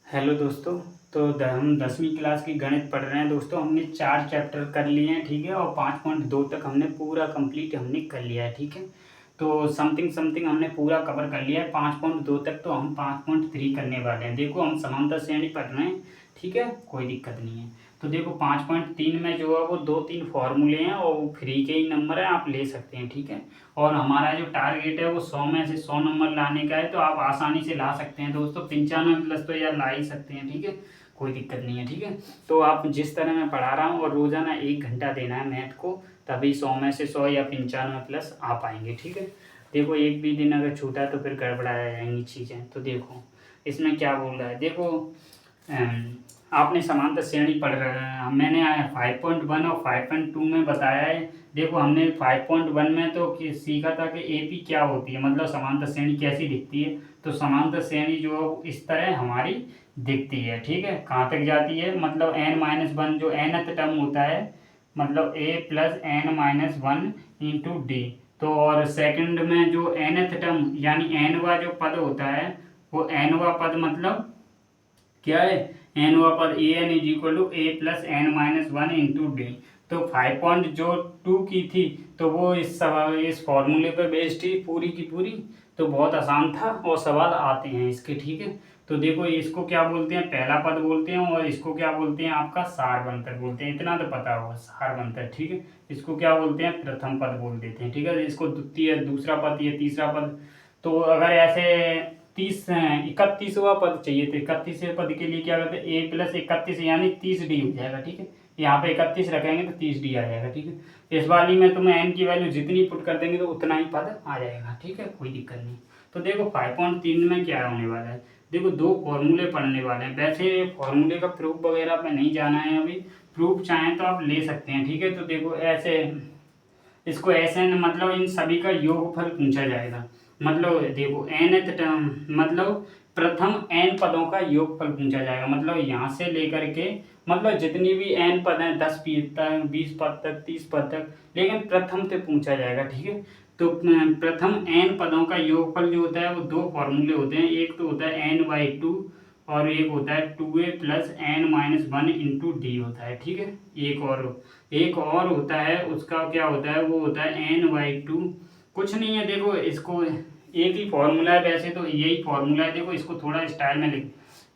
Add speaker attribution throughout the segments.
Speaker 1: Hello दोस्तों। तो हम 10वीं क्लास की गणित पढ़ रहे हैं दोस्तों। हमने 4 चैप्टर कर लिए हैं, ठीक है, और 5.2 तक हमने पूरा कंप्लीट हमने कर लिया है, ठीक है। तो समथिंग समथिंग हमने पूरा कवर कर लिया है। 5.2 तक तो हम 5.3 करने वाले हैं। देखो हम समांतर श्रेणी पढ़ रहे हैं, ठीक है, कोई दिक्कत नहीं है। तो देखो 5.3 में जो है वो 2-3 फॉर्मूले हैं और वो फ्री के ही नंबर है, आप ले सकते हैं, ठीक है। और हमारा जो टारगेट है वो 100 में से 100 नंबर लाने का है, तो आप आसानी से ला सकते हैं दोस्तों। 95 प्लस तो यार ला ही सकते हैं, ठीक है, कोई दिक्कत नहीं है, ठीक है। तो आप जिस तरह मैं पढ़ा रहा हूँ और रोजाना 1 घंटा देना है मैथ को, तभी 100 में से 100 या 95 प्लस आ पाएंगे, ठीक है। देखो एक भी दिन अगर छूटा तो फिर गड़बड़ाया जाएंगी चीज़ें। तो देखो इसमें क्या बोल रहा है, देखो आपने समांतर श्रेणी पढ़ रहे हैं, मैंने 5.1 और 5.2 में बताया है। देखो हमने 5.1 में तो सीखा था कि एपी क्या होती है, मतलब समांतर श्रेणी कैसी दिखती है। तो समांतर श्रेणी जो इस तरह हमारी दिखती है, ठीक है। कहाँ तक जाती है, मतलब n-1 जो nth टर्म होता है, मतलब a plus n-1 into d. तो और सेकंड में जो nth टर्म यानी nवा जो पद होता है, वो nवा पद मतलब क्या है, nवा पद a n is equal to a plus n-1 into d. तो 5.2 की थी, तो वो इस फॉर्मूले पर बेस्ड थी पूरी की पूरी। तो बहुत आसान था और सवाल आते हैं इसके, ठीक है। तो देखो इसको क्या बोलते हैं, पहला पद बोलते हैं, और इसको क्या बोलते हैं, आपका सार बनतर बोलते हैं। इतना तो पता होगा, सार बनतर, ठीक है। इसको क्या बोलते हैं, प्रथम पद बोल देते हैं, ठीक है। इसको द्वितीय दूसरा पद, ये तीसरा पद। तो अगर ऐसे 31वां पद चाहिए तो 31वें पद के लिए क्या करते हैं, ए प्लस 31 यानी 30D हो जाएगा, ठीक है। यहाँ पे 31 रखेंगे तो 30D आ जाएगा, ठीक है। इस वाली में तुम्हें एन की वैल्यू जितनी पुट कर देंगे तो उतना ही पद आ जाएगा, ठीक है, कोई दिक्कत नहीं। तो देखो 5.3 में क्या होने वाला है, देखो 2 फॉर्मूले पढ़ने वाले हैं। वैसे फॉर्मूले का प्रूफ वगैरह पे नहीं जाना है अभी, प्रूफ चाहें तो आप ले सकते हैं, ठीक है। तो देखो ऐसे इसको ऐसे मतलब इन सभी का योगफल पूछा जाएगा। मतलब देखो nth टर्म मतलब प्रथम n पदों का योगफल पूछा जाएगा। मतलब यहाँ से लेकर के मतलब जितनी भी n पद हैं, 10 पद तक, 20 पद तक, 30 पद तक, लेकिन प्रथम से पूछा जाएगा, ठीक है। तो प्रथम n पदों का योगफल जो होता है वो 2 फॉर्मूले होते हैं। एक तो होता है n/2 और एक होता है 2a plus n-1 into D होता है, ठीक है। एक और होता है, उसका क्या होता है, वो होता है n/2। कुछ नहीं है, देखो इसको एक ही फॉर्मूला है, वैसे तो यही फॉर्मूला है। देखो इसको थोड़ा स्टाइल में लिख,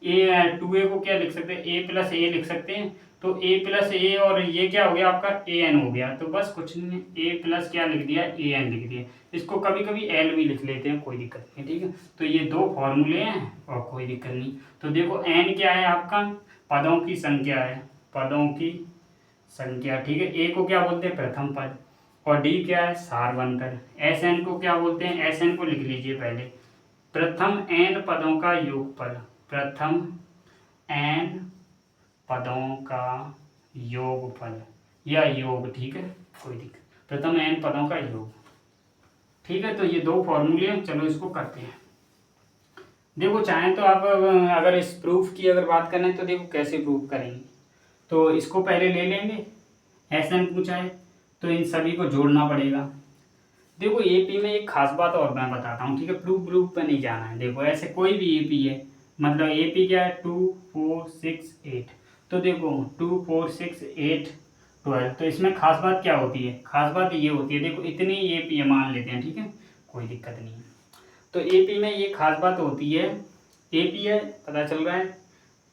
Speaker 1: ए 2a को क्या लिख सकते हैं, a प्लस ए लिख सकते हैं। तो a प्लस ए और ये क्या हो गया आपका ए एन हो गया। तो बस कुछ नहीं है, a प्लस क्या लिख दिया, ए एन लिख दिया। इसको कभी कभी एल भी लिख लेते हैं, कोई दिक्कत नहीं है, ठीक है। तो ये 2 फॉर्मूले हैं और कोई दिक्कत नहीं। तो देखो n क्या है आपका, पदों की संख्या है, पदों की संख्या, ठीक है। ए को क्या बोलते हैं, प्रथम पद, और डी क्या है, सार बनकर। एस एन को क्या बोलते हैं, एस एन को लिख लीजिए पहले, प्रथम n पदों का योगफल, प्रथम n पदों का योगफल या योग, ठीक है, कोई दिक्कत, प्रथम n पदों का योग, ठीक है। तो ये 2 फॉर्मूले हैं, चलो इसको करते हैं। देखो चाहें तो आप अगर इस प्रूफ की अगर बात करें तो देखो कैसे प्रूफ करेंगे। तो इसको पहले ले लेंगे, एस एन पूछा है तो इन सभी को जोड़ना पड़ेगा। देखो एपी में एक खास बात और मैं बताता हूँ, ठीक है, प्रूफ प्रूफ पे नहीं जाना है। देखो ऐसे कोई भी एपी है, मतलब एपी क्या है, 2 4 6 8। तो देखो 2 4 6 8 12। तो इसमें खास बात क्या होती है, खास बात ये होती है, देखो इतनी एपी है मान लेते हैं, ठीक है, कोई दिक्कत नहीं है। तो एपी में ये खास बात होती है, एपी है पता चल रहा है,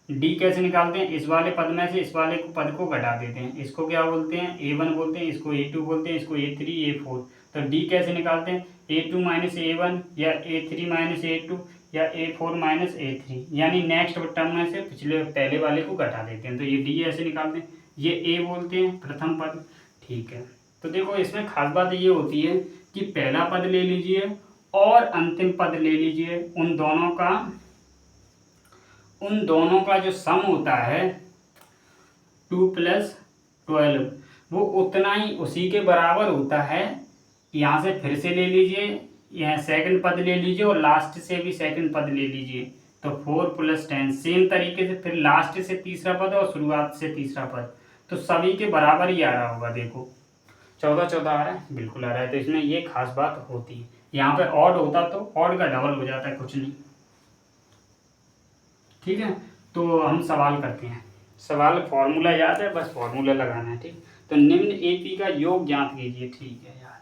Speaker 1: डी कैसे निकालते हैं, इस वाले पद में से इस वाले पद को घटा देते हैं, इसको क्या बोलते हैं, a1 बोलते हैं, इसको a2 बोलते हैं, इसको a3 a4। तो डी कैसे निकालते हैं, a2 माइनस a1 या a3 माइनस a2 या a4 माइनस a3, यानी नेक्स्ट टर्म में से पिछले पहले वाले को घटा देते हैं। तो ये डी ऐसे निकालते हैं, ये a बोलते हैं प्रथम पद, ठीक है। तो देखो इसमें खास बात ये होती है कि पहला पद ले लीजिए और अंतिम पद ले लीजिए, उन दोनों का जो सम होता है 2 + 12, वो उतना ही उसी के बराबर होता है। यहाँ से फिर से ले लीजिए, यहाँ सेकंड पद ले लीजिए और लास्ट से भी सेकंड पद ले लीजिए। तो 4 + 10 सेम तरीके से फिर लास्ट से तीसरा पद और शुरुआत से तीसरा पद, तो सभी के बराबर ही आ रहा होगा। देखो 14 14 आ रहा है, बिल्कुल आ रहा है। तो इसमें ये खास बात होती है, यहाँ पे ऑड होता तो ऑड का डबल हो जाता है, कुछ नहीं, ठीक है। तो हम सवाल करते हैं। सवाल फॉर्मूला याद है, बस फॉर्मूला लगाना है, ठीक। तो निम्न AP का योग ज्ञात कीजिए, ठीक है यार।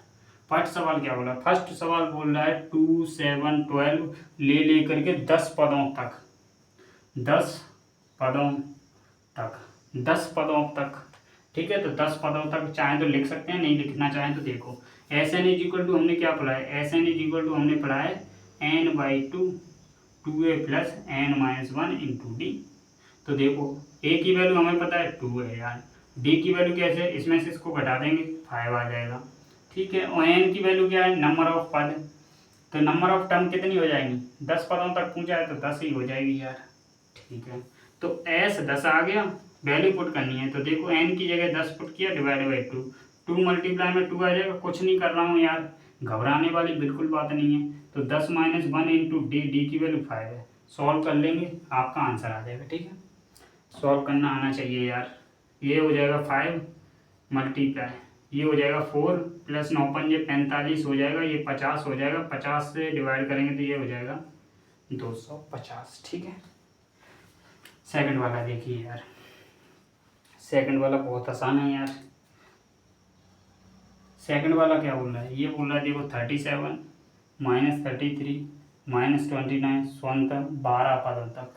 Speaker 1: फर्स्ट सवाल क्या बोला, फर्स्ट सवाल बोल रहा है 2, 7, 12 ले करके 10 पदों तक, 10 पदों तक, 10 पदों तक, ठीक है। तो 10 पदों तक चाहे तो लिख सकते हैं, नहीं लिखना चाहें तो देखो Sn इज इक्वल टू हमने क्या पढ़ा है, Sn इज इक्वल टू हमने पढ़ा है n/2 2a plus n-1 into d. तो देखो a की वैल्यू हमें पता है 2 है यार, d की वैल्यू कैसे है, इसमें से इसको घटा देंगे 5 आ जाएगा, ठीक है। और n की वैल्यू क्या है, नंबर ऑफ पद, तो नंबर ऑफ टर्म कितनी हो जाएंगी, 10 पदों तक पूछा है तो 10 ही हो जाएगी यार, ठीक है। तो s 10 आ गया, वैल्यू पुट करनी है, तो देखो n की जगह 10 पुट किया, डिवाइड बाई 2, 2 मल्टीप्लाई में 2 आ जाएगा, कुछ नहीं कर रहा हूँ यार, घबराने वाली बिल्कुल बात नहीं है। तो 10 माइनस 1 इंटू डी, डी की वैल्यू 5 है, सॉल्व कर लेंगे आपका आंसर आ जाएगा, ठीक है। सॉल्व करना आना चाहिए यार। ये हो जाएगा 5 मल्टीप्लाई, ये हो जाएगा 4 प्लस 9 पंजे 45 हो जाएगा, ये 50 हो जाएगा, 50 से डिवाइड करेंगे तो ये हो जाएगा 250, ठीक है। सेकंड वाला देखिए यार, सेकंड वाला बहुत आसान है यार। सेकंड वाला क्या बोल रहा है, ये बोल रहा है देखो 37 माइनस 33 माइनस 29 स्वतः 12 पदों तक,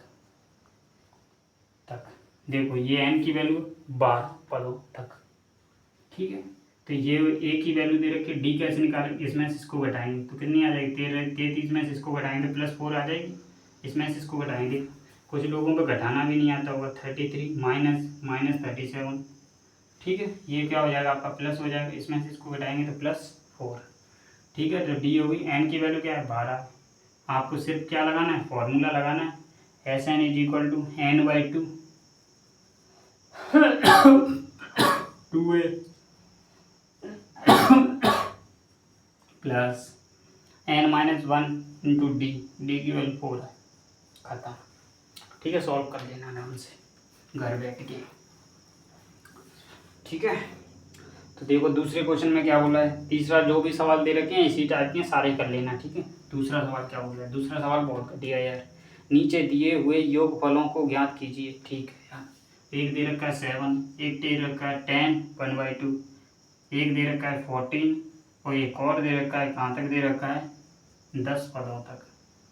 Speaker 1: देखो ये n की वैल्यू 12 पदों तक, ठीक है। तो ये a की वैल्यू दे रखी है, d कैसे निकालेंगे, इसमें से इसको घटाएंगे तो कितनी आ जाएगी, 33 में से इसको घटाएंगे तो +4 आ जाएगी, इसमें से इसको घटाएंगे, कुछ लोगों को घटाना भी नहीं आता होगा, 33 माइनस 37, ठीक है। ये क्या हो जाएगा आपका प्लस हो जाएगा, इसमें से इसको घटाएंगे तो +4, ठीक है। तो डी होगी, n की वैल्यू क्या है 12, आपको सिर्फ क्या लगाना है, फॉर्मूला लगाना है, Sn is equal to n/2 2a plus n-1 into D, D की वैल्यू 4 है, खत्म, ठीक है। सॉल्व कर लेना आराम से घर बैठ के, ठीक है। तो देखो दूसरे क्वेश्चन में क्या बोला है, तीसरा जो भी सवाल दे रखे हैं इसी टाइप के सारे कर लेना, ठीक है। दूसरा सवाल क्या बोल रहा है, दूसरा सवाल बहुत दिया यार, नीचे दिए हुए योगफलों को ज्ञात कीजिए, ठीक है यार। एक दे रखा है 7, एक दे रखा है 10 1/2, एक दे रखा है 14 और एक और दे रखा है, कहाँ तक दे रखा है 10 पदों तक,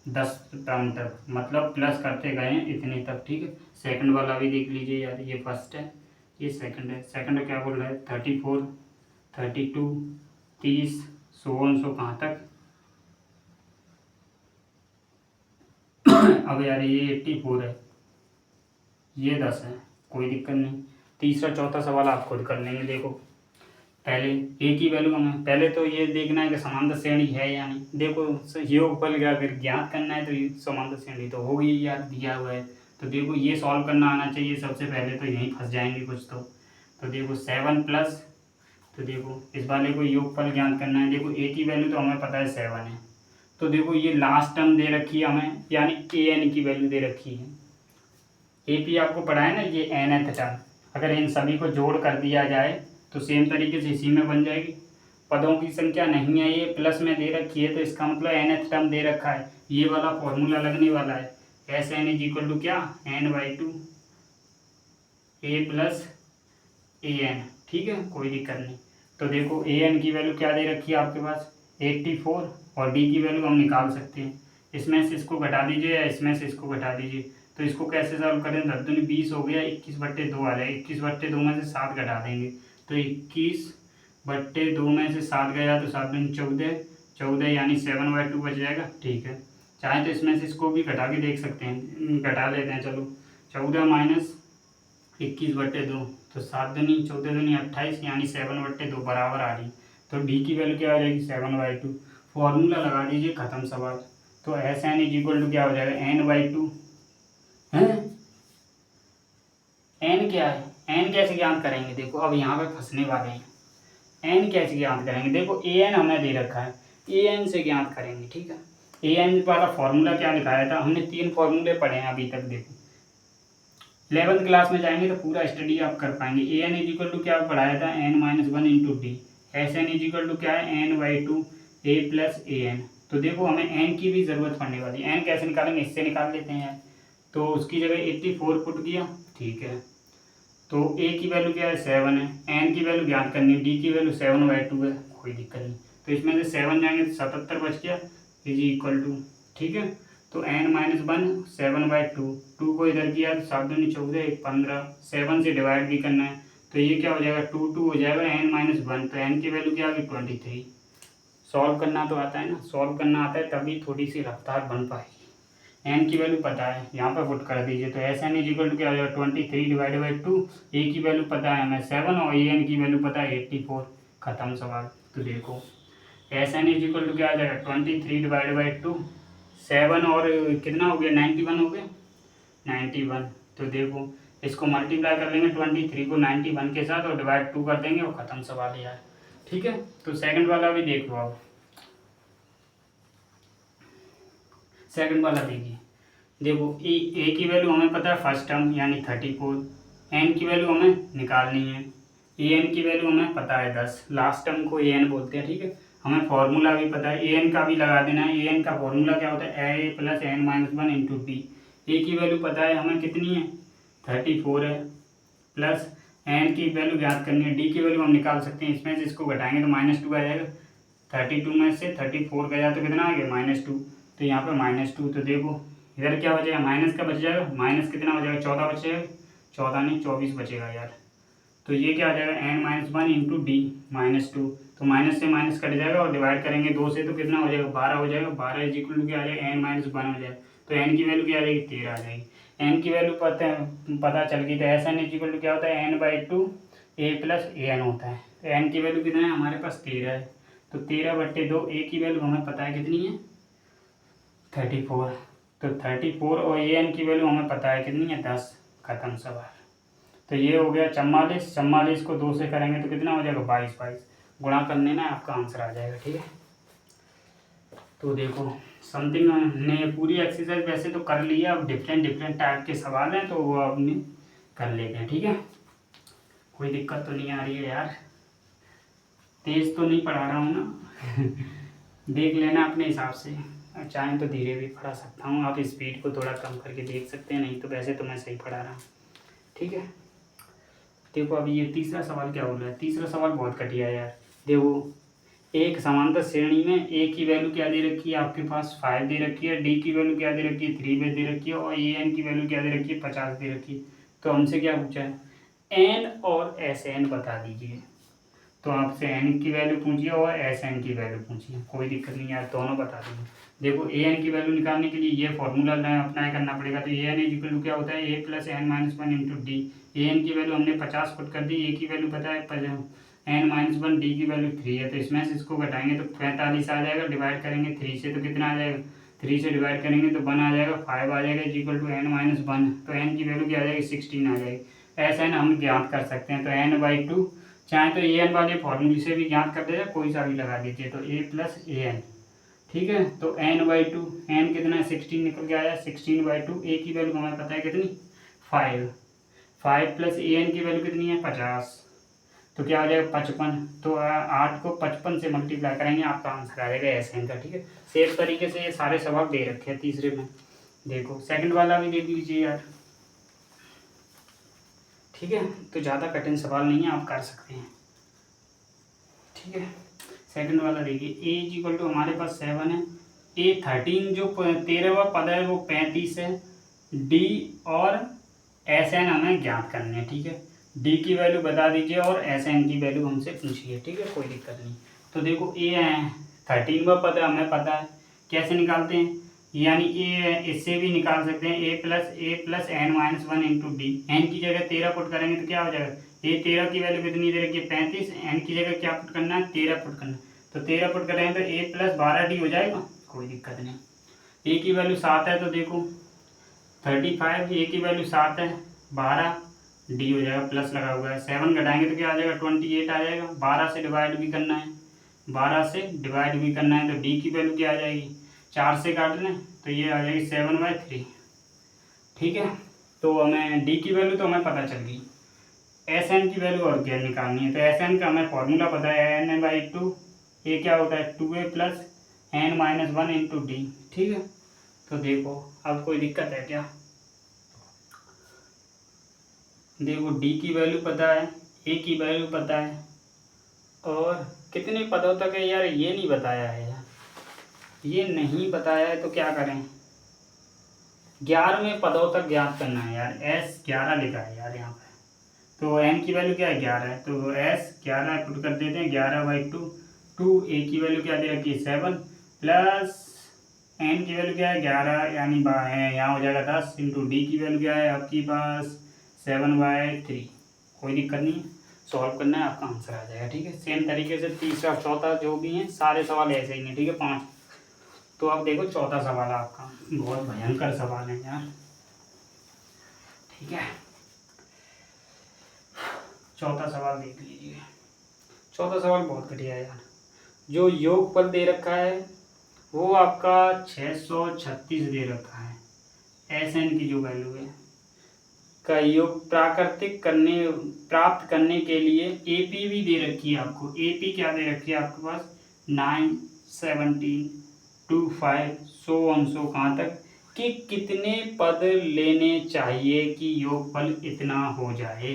Speaker 1: 10 टर्म तक, मतलब प्लस करते गए हैं इतने तक, ठीक है। सेकंड वाला भी देख लीजिए यार, ये फर्स्ट है ये सेकंड है, सेकंड क्या बोल रहा है 34 32 30 सो कहाँ तक अब यार ये 84 है, ये 10 है, कोई दिक्कत नहीं। तीसरा चौथा सवाल आप खुद कर लेंगे, देखो पहले ए की वैल्यू हमें पहले तो ये देखना है कि समांतर श्रेणी है या नहीं, देखो योगफल का अगर ज्ञात करना है तो समांतर श्रेणी तो होगी यार, दिया हुआ है। तो देखो ये सॉल्व करना आना चाहिए सबसे पहले, तो यहीं फंस जाएंगे कुछ तो देखो 7 प्लस, तो देखो इस वाले को योगफल ज्ञात करना है, देखो ए की वैल्यू तो हमें पता है 7 है, तो देखो ये लास्ट टर्म दे रखी है हमें, यानी an की वैल्यू दे रखी है, AP आपको पढ़ा है ना, ये nth टर्म, अगर इन सभी को जोड़ कर दिया जाए तो सेम तरीके से इसी में बन जाएगी। पदों की संख्या नहीं है, ये प्लस में दे रखी है, तो इसका मतलब nth टर्म दे रखा है, ये वाला फॉर्मूला लगने वाला है, Sn इज इक्वल टू क्या n/2 a प्लस an, ठीक है, कोई दिक्कत नहीं। तो देखो an की वैल्यू क्या दे रखी है आपके पास 84 और d की वैल्यू हम निकाल सकते हैं, इसमें से इसको घटा दीजिए या इसमें से इसको घटा दीजिए, तो इसको कैसे सॉल्व करें, 10 दूनी 20 हो गया, 21/2 आ जाएगा, 21/2 में से 7 घटा देंगे तो 21/2 में से 7 गया तो 7 दूनी 14, 14 यानी 7/2 बच जाएगा, ठीक है। चाहे तो इसमें से इसको भी घटा के देख सकते हैं, घटा लेते हैं, चलो 14 माइनस 21/2 तो 7 दूनी 14 दूनी 28 यानी 7/2 बराबर आ रही, तो डी की वैल्यू क्या आ जाएगी 7/2, फॉर्मूला लगा दीजिए, खत्म सवाल। तो Sn इज इक्वल टू क्या हो जाएगा n/2 है, n क्या है, n कैसे ज्ञात करेंगे, देखो अब यहाँ पे फंसने वाले हैं, n कैसे ज्ञात करेंगे, देखो an हमें दे रखा है, an से ज्ञात करेंगे, ठीक है। an वाला फॉर्मूला क्या लिखाया था, हमने 3 फॉर्मूले पढ़े हैं अभी तक, देखो 11th क्लास में जाएंगे तो पूरा स्टडी आप कर पाएंगे। an इज इक्वल टू क्या पढ़ाया था n-1 into D, Sn is equal to क्या है n/2 a प्लस an, तो देखो हमें n की भी ज़रूरत पड़ने वाली है, n कैसे निकालेंगे, इससे निकाल लेते हैं यार, तो उसकी जगह 84 पुट किया, ठीक है। तो ए की वैल्यू क्या है 7 है, एन की वैल्यू ज्ञात करनी है, डी की वैल्यू 7/2 है, कोई दिक्कत नहीं। तो इसमें से 7 जाएंगे तो 77 बच गया, इज इक्वल टू, ठीक है। तो n-1 7/2, 2 को इधर किया तो 7 दूनी 14, 1 15, 7 से डिवाइड भी करना है तो ये क्या हो जाएगा 2 हो जाएगा, n-1 तो n की वैल्यू क्या आ गई 23। सॉल्व करना तो आता है ना, सॉल्व करना आता है तभी थोड़ी सी रफ्तार बन पाएगी। एन की वैल्यू पता है, यहाँ पर पुट कर दीजिए तो S N is equal to क्या हो जाएगा 23/2। ए की वैल्यू पता है हमें 7 और ए एन की वैल्यू पता है 84। खत्म सवाल। तो देखो S N is equal to क्या आ जाएगा 23/2, 7 और कितना हो गया 91 हो गया 91। तो देखो इसको मल्टीप्लाई कर लेंगे 23 को 91 के साथ और डिवाइड 2 कर देंगे और ख़त्म सवाल है यार, ठीक है। तो सेकंड वाला भी देख लो आप, सेकंड वाला देखिए। देखो ए की वैल्यू हमें पता है फर्स्ट टर्म यानी 34, एन की वैल्यू हमें निकालनी है, ए एन की वैल्यू हमें पता है 10, लास्ट टर्म को ए एन बोलते हैं, ठीक है। हमें फॉर्मूला भी पता है, ए एन का भी लगा देना है। ए एन का फॉर्मूला क्या होता है ए प्लस n-1 इंटू डी। ए की वैल्यू पता है हमें कितनी है 34 है, प्लस एन की वैल्यू ज्ञात करनी है, डी की वैल्यू हम निकाल सकते हैं, इसमें से इसको घटाएंगे तो -2 आ जाएगा, 32 में से 34 गया तो कितना आ गया -2, तो यहाँ पे -2। तो देखो इधर क्या बचेगा माइनस का बच जाएगा, माइनस कितना हो जाएगा 14 बचेगा, 14 नहीं 24 बचेगा यार। तो ये क्या आ जाएगा n-1 इंटू डी -2, तो माइनस से माइनस कट जाएगा और डिवाइड करेंगे 2 से तो कितना हो जाएगा 12 हो जाएगा, 12 इज इक्वल टू क्या आ जाएगा n-1 हो जाएगा। तो n की वैल्यू क्या आ जाएगी 13 आ जाएगी। n की वैल्यू पता चल गई तो S N is equal to क्या होता है n/2 a plus A N होता है। तो n की वैल्यू कितना है हमारे पास 13 है, तो 13/2 a की वैल्यू हमें पता है कितनी है 34, तो 34 और ए एन की वैल्यू हमें पता है कितनी है 10। खत्म सवाल। तो ये हो गया 44, 44 को 2 से करेंगे तो कितना हो जाएगा 22, गुणा करने में आपका आंसर आ जाएगा, ठीक है। तो देखो समथिंग ने पूरी एक्सरसाइज वैसे तो कर ली है, अब डिफरेंट टाइप के सवाल हैं तो वो आपने कर लेते हैं, ठीक है। कोई दिक्कत तो नहीं आ रही है यार, तेज तो नहीं पढ़ा रहा हूँ ना देख लेना अपने हिसाब से, चाहें तो धीरे भी पढ़ा सकता हूँ, आप स्पीड को थोड़ा कम करके देख सकते हैं, नहीं तो वैसे तो मैं सही पढ़ा रहा हूँ, ठीक है। देखो अभी ये तीसरा सवाल क्या बोल रहा है, तीसरा सवाल बहुत घटिया है यार। देखो एक समांतर श्रेणी में ए की वैल्यू क्या दे रखी है आपके पास 5 दे रखी है, डी की वैल्यू क्या दे रखी है 3 दे रखी है और ए एन की वैल्यू क्या दे रखी है 50 दे रखी है। तो हमसे क्या पूछा है एन और एस एन बता दीजिए, तो आपसे एन की वैल्यू पूछिए और एस एन की वैल्यू पूछिए, कोई दिक्कत नहीं यार दोनों बता देंगे। देखो ए एन की वैल्यू निकालने के लिए ये फॉर्मूला अप्लाई करना पड़ेगा, तो ए एन इज इक्वल टू क्या होता है ए plus n-1 into D. A N की वैल्यू हमने 50 पुट कर दी, ए की वैल्यू पता है n-1, डी की वैल्यू 3 है, तो इसमें से इसको घटाएंगे तो 45 आ जाएगा, डिवाइड करेंगे 3 से तो कितना आ जाएगा 3 से डिवाइड करेंगे तो 1 आ जाएगा, 5 आ जाएगा इज इक्वल टू n-1, तो n की वैल्यू क्या आ जाएगी 16 आ जाएगी। ऐसा है ना हम ज्ञात कर सकते हैं, तो n/2 चाहे तो ए एन वाले फॉर्मूले से भी ज्ञात कर दीजिए, कोई सा भी लगा दीजिए, तो ए प्लस ए एन, ठीक है। तो n/2 n कितना है 16 निकल के आया 16/2, ए की वैल्यू हमें पता है कितनी 5 प्लस ए एन की वैल्यू कितनी है 50, तो क्या आ जाएगा 55, तो 8 को 55 से मल्टीप्लाई करेंगे आपका आंसर आ जाएगा एस एन का, ठीक है। सेम तरीके से ये सारे सवाल दे रखे हैं तीसरे में। देखो सेकंड वाला भी देख लीजिए यार, ठीक है। तो ज़्यादा कठिन सवाल नहीं है, आप कर सकते हैं, ठीक है। सेकंड वाला देखिए ए इज इक्वल टू हमारे पास 7 है, ए 13 जो 13वां पद है वो 35 है, डी और एस एन हमें ज्ञात करने हैं, ठीक है। डी की वैल्यू बता दीजिए और एस एन की वैल्यू हमसे पूछिए, ठीक है, कोई दिक्कत नहीं। तो देखो ए 13वां पद है हमें पता है, कैसे निकालते हैं, यानी ए इससे भी निकाल सकते हैं a plus n-1 into d. N की जगह 13 पुट करेंगे तो क्या हो जाएगा, ए 13 की वैल्यू कितनी दे रखी है 35, एन की जगह क्या पुट करना है 13 पुट करना है, तो 13 पुट करेंगे तो ए प्लस 12d हो जाएगा, कोई दिक्कत नहीं। ए की वैल्यू 7 है तो देखो 35, ए की वैल्यू 7 है 12 डी हो जाएगा, प्लस लगा हुआ है, 7 घटाएंगे तो क्या आ जाएगा 28 आ जाएगा, 12 से डिवाइड भी करना है, 12 से डिवाइड भी करना है, तो डी की वैल्यू क्या आ जाएगी 4 से काट लें तो ये आ जाएगी 7/3, ठीक है। तो हमें डी की वैल्यू तो हमें पता चल गई, एस एन की वैल्यू और क्या निकालनी है, तो एस एन का हमें फॉर्मूला पता है n/2, ए क्या होता है 2a plus n-1 into D, ठीक है। तो देखो अब कोई दिक्कत है क्या, देखो डी की वैल्यू पता है, ए की वैल्यू पता है, और कितने पदों तक है यार ये नहीं बताया है यार, ये नहीं बताया है तो क्या करें। 11वें पदों तक ज्ञात करना है यार, एस 11 लिखा है यार यहाँ पे। तो एन की वैल्यू क्या है 11 है, तो एस 11 पुट कर देते हैं, 11/2। टू ए की वैल्यू क्या दे रखी है 7, प्लस एन की वैल्यू क्या है 11, यानी यहाँ हो जाएगा 10 इंटू डी की वैल्यू क्या है आपकी पास 7/3। कोई दिक्कत नहीं है, सॉल्व करना है, आपका आंसर आ जाएगा। ठीक है, सेम तरीके से तीसरा चौथा जो भी हैं सारे सवाल ऐसे ही हैं। ठीक है, 5। तो अब देखो चौथा सवाल आपका, बहुत भयंकर सवाल है यार। ठीक है, चौथा सवाल देख लीजिए। चौथा सवाल बहुत बढ़िया है यार। जो योगफल दे रखा है वो आपका 636 दे रखा है, एस एन की जो वैल्यू है का योग प्राप्त करने के लिए ए पी भी दे रखी है आपको। ए पी क्या दे रखी है आपके पास 9, 17, 25 सो कहाँ तक कि कितने पद लेने चाहिए कि योगफल इतना हो जाए।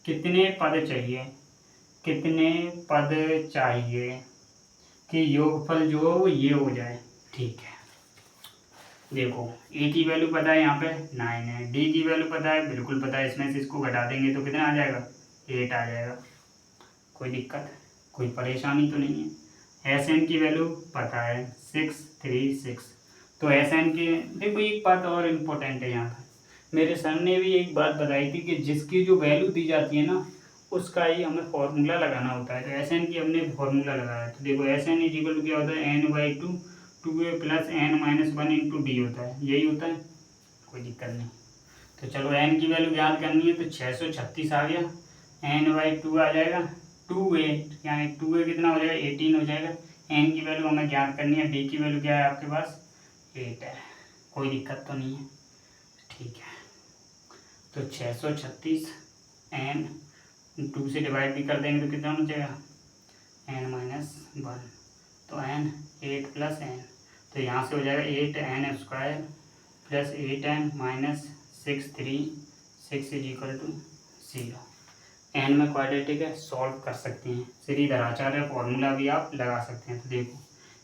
Speaker 1: कितने पद चाहिए, कितने पद चाहिए कि योगफल जो हो वो ये हो जाए। ठीक है, देखो ए की वैल्यू पता है यहाँ पे 9 है, डी की वैल्यू पता है, बिल्कुल पता है, इसमें से इसको घटा देंगे तो कितना आ जाएगा 8 आ जाएगा। कोई दिक्कत, कोई परेशानी तो नहीं है। एस एन की वैल्यू पता है 636। तो एस एन की देखो एक बात और इम्पोर्टेंट है यहाँ पर, मेरे सर ने भी एक बात बताई थी कि जिसकी जो वैल्यू दी जाती है ना उसका ही हमें फॉर्मूला लगाना होता है। तो एस एन की हमने फॉर्मूला लगाया, तो देखो S N is equal to क्या होता है n/2 2a plus n-1 into D होता है, यही होता है, कोई दिक्कत नहीं। तो चलो n की वैल्यू ज्ञात करनी है, तो 636 आ गया, n/2 आ जाएगा 2a, यानी 2a कितना हो जाएगा 18 हो जाएगा। n की वैल्यू हमें ज्ञात करनी है, d की वैल्यू क्या है आपके पास 8 है, कोई दिक्कत तो नहीं है। ठीक है, तो 636 n 2 से डिवाइड भी कर देंगे तो कितना हो जाएगा n-1, तो n 8 प्लस n, तो यहाँ से हो जाएगा 8n² plus 8n minus 636 is equal to 0। n में क्वाड्रेटिक है, सॉल्व कर सकते हैं, श्रीधराचार्य फॉर्मूला भी आप लगा सकते हैं। तो देखो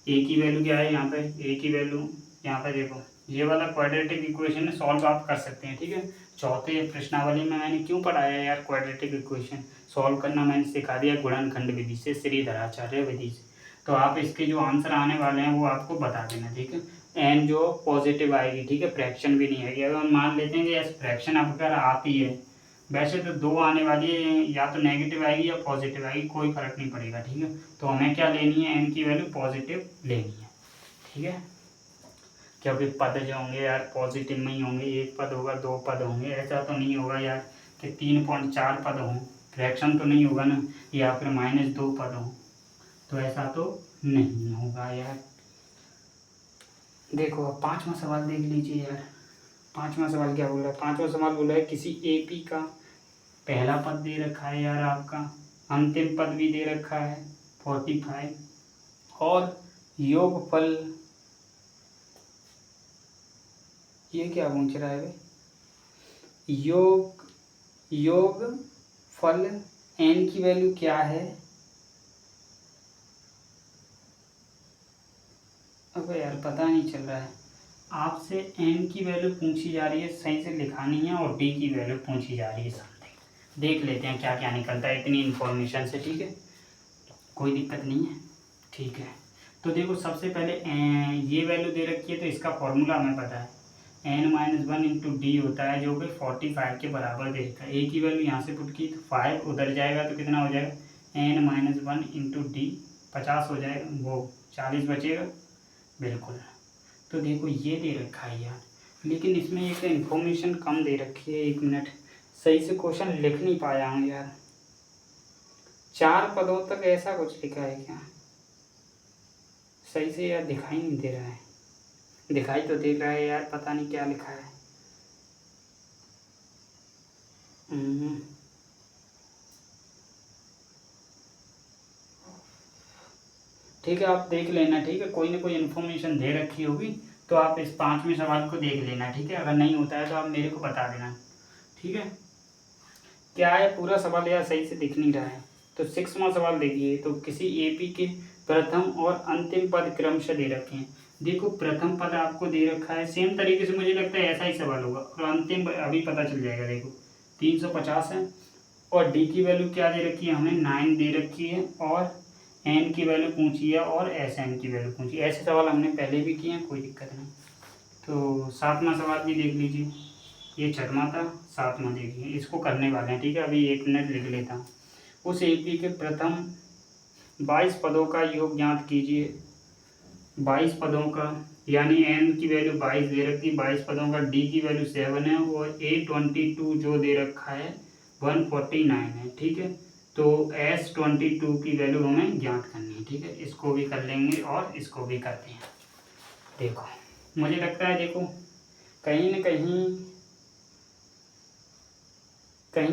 Speaker 1: a की वैल्यू क्या है यहाँ पे, a की वैल्यू यहाँ पे देखो ये वाला क्वाड्रेटिक इक्वेशन सॉल्व आप कर सकते हैं। ठीक है, चौथे प्रश्नावली में मैंने क्यों पढ़ाया यार क्वाड्रेटिक इक्वेशन सॉल्व करना, मैंने सिखा दिया गुणनखंड विधि से, श्रीधराचार्य विधि से। तो आप इसके जो आंसर आने वाले हैं वो आपको बता देना। ठीक है, एन जो पॉजिटिव आएगी, ठीक है, फ्रैक्शन भी नहीं आएगी। अगर हम मान लेते हैं कि यस फ्रैक्शन अगर आती है, वैसे तो 2 आने वाली है, या तो नेगेटिव आएगी या पॉजिटिव आएगी, कोई फर्क नहीं पड़ेगा। ठीक है, तो हमें क्या लेनी है, एन की वैल्यू पॉजिटिव लेनी है। ठीक है, क्योंकि पद जो होंगे यार पॉजिटिव में ही होंगे, एक पद होगा 2 पद होंगे, ऐसा तो नहीं होगा यार कि 3.4 पद हों, फ्रैक्शन तो नहीं होगा ना, या फिर -2 पद हों, तो ऐसा तो नहीं होगा यार। देखो अब 5वां सवाल देख लीजिए यार। 5वां सवाल क्या बोल रहा है, 5वां सवाल बोल रहा है किसी एपी का पहला पद दे रखा है यार आपका, अंतिम पद भी दे रखा है 45, और योगफल, ये क्या पूछ रहा है भाई, योगफल n की वैल्यू क्या है। अब यार पता नहीं चल रहा है, आपसे n की वैल्यू पूछी जा रही है, सही से लिखानी है, और d की वैल्यू पूछी जा रही है समथिंग। देख लेते हैं क्या क्या निकलता है इतनी इन्फॉर्मेशन से। ठीक है, कोई दिक्कत नहीं है। ठीक है, तो देखो सबसे पहले ये वैल्यू दे रखी है, तो इसका फॉर्मूला हमें पता है, n-1 इंटू डी होता है, जो कि 45 के बराबर दे रखा है। a की वैल्यू यहाँ से पुट की तो 5 उधर जाएगा तो कितना हो जाएगा n-1 इंटू डी 50 हो जाएगा, वो 40 बचेगा बिल्कुल। तो देखो ये दे रखा है यार, लेकिन इसमें एक इन्फॉर्मेशन कम दे रखी है, 1 मिनट, सही से क्वेश्चन लिख नहीं पाया हूँ यार। 4 पदों तक ऐसा कुछ लिखा है क्या, सही से यार दिखाई नहीं दे रहा है, दिखाई तो दे रहा है यार, पता नहीं क्या लिखा है। ठीक है, आप देख लेना। ठीक है, कोई ना कोई इन्फॉर्मेशन दे रखी होगी, तो आप इस 5वें सवाल को देख लेना। ठीक है, अगर नहीं होता है तो आप मेरे को बता देना। ठीक है, क्या है पूरा सवाल यार सही से दिख नहीं रहा है। तो 6वां सवाल देखिए, तो किसी एपी के प्रथम और अंतिम पद क्रमशः दे रखे हैं। देखो प्रथम पद आपको दे रखा है, सेम तरीके से मुझे लगता है ऐसा ही सवाल होगा, और अंतिम अभी पता चल जाएगा। देखो 350 है, और डी की वैल्यू क्या दे रखी है हमें, 9 दे रखी है, और एन की वैल्यू पूछी है, और एस एन की वैल्यू पूछी है। ऐसे सवाल हमने पहले भी किए हैं, कोई दिक्कत नहीं। तो 7वां सवाल भी देख लीजिए, ये 6वां था, 7वां देखिए, इसको करने वाले हैं, ठीक है। अभी 1 मिनट लिख लेता हूँ। उस एपी के प्रथम 22 पदों का योग ज्ञात कीजिए। 22 पदों का, यानी एन की वैल्यू 22 दे रखी है, 22 पदों का, डी की वैल्यू 7 है, और A22 जो दे रखा है 149 है, ठीक है। तो S22 की वैल्यू हमें ज्ञात करनी है, ठीक है। इसको भी कर लेंगे और इसको भी करते हैं। देखो मुझे लगता है, देखो कहीं न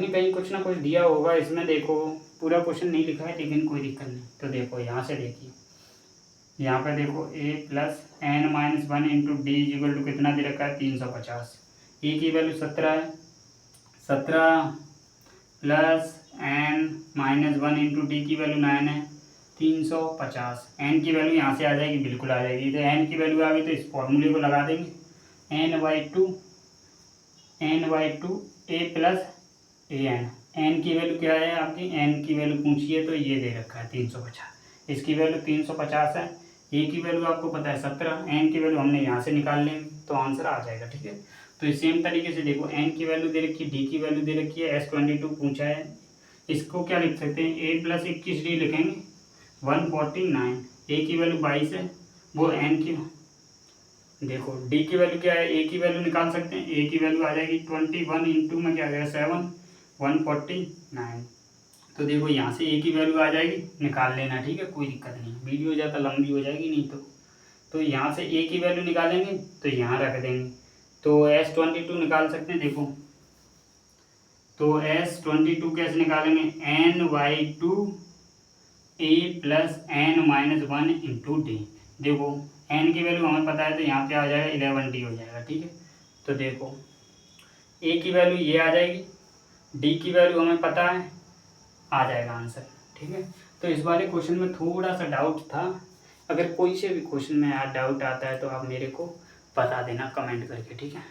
Speaker 1: कहीं कुछ ना कुछ दिया होगा इसमें। देखो पूरा क्वेश्चन नहीं लिखा है, लेकिन कोई दिक्कत नहीं। तो देखो यहाँ से देखिए, यहाँ पे देखो a+n-1 into D equal to कितना दे रखा है, 350। ए की वैल्यू 17 है, 17 प्लस n-1 इंटू डी की वैल्यू 9 है, 350। एन की वैल्यू यहाँ से आ जाएगी, बिल्कुल आ जाएगी। तो एन की वैल्यू आ गई तो इस फॉर्मूले को लगा देंगे, n/2 a plus an। N की वैल्यू क्या है आपकी, एन की वैल्यू पूछी है, तो ये दे रखा है 350। इसकी वैल्यू 350 है, ए की वैल्यू आपको पता है 17, एन की वैल्यू हमने यहाँ से निकाल लेंगे, तो आंसर आ जाएगा, ठीक है। तो इस सेम तरीके से देखो, एन की वैल्यू दे रखी है, डी की वैल्यू दे रखी है, S22 पूछा है। इसको क्या लिख सकते हैं, a+21d लिखेंगे, 149। ए की वैल्यू 22 है, वो एन की, देखो डी की वैल्यू क्या है, ए की वैल्यू निकाल सकते हैं। ए की वैल्यू आ जाएगी 21 इंटू में क्या आ जाएगा 7, 149। तो देखो यहाँ से ए की वैल्यू आ जाएगी, निकाल लेना, ठीक है, कोई दिक्कत नहीं। वीडियो ज़्यादा लंबी हो जाएगी नहीं तो यहाँ से ए की वैल्यू निकालेंगे तो यहाँ रख देंगे। तो S22 निकाल सकते हैं। देखो तो S22 कैसे निकालेंगे, n/2 a+n-1 इंटू डी। देखो n की वैल्यू हमें पता है, तो यहाँ पे आ जाएगा 11d हो जाएगा, ठीक है। तो देखो a की वैल्यू ये आ जाएगी, d की वैल्यू हमें पता है, आ जाएगा आंसर, ठीक है। तो इस वाले क्वेश्चन में थोड़ा सा डाउट था। अगर कोई से भी क्वेश्चन में यार डाउट आता है तो आप मेरे को बता देना कमेंट करके, ठीक है।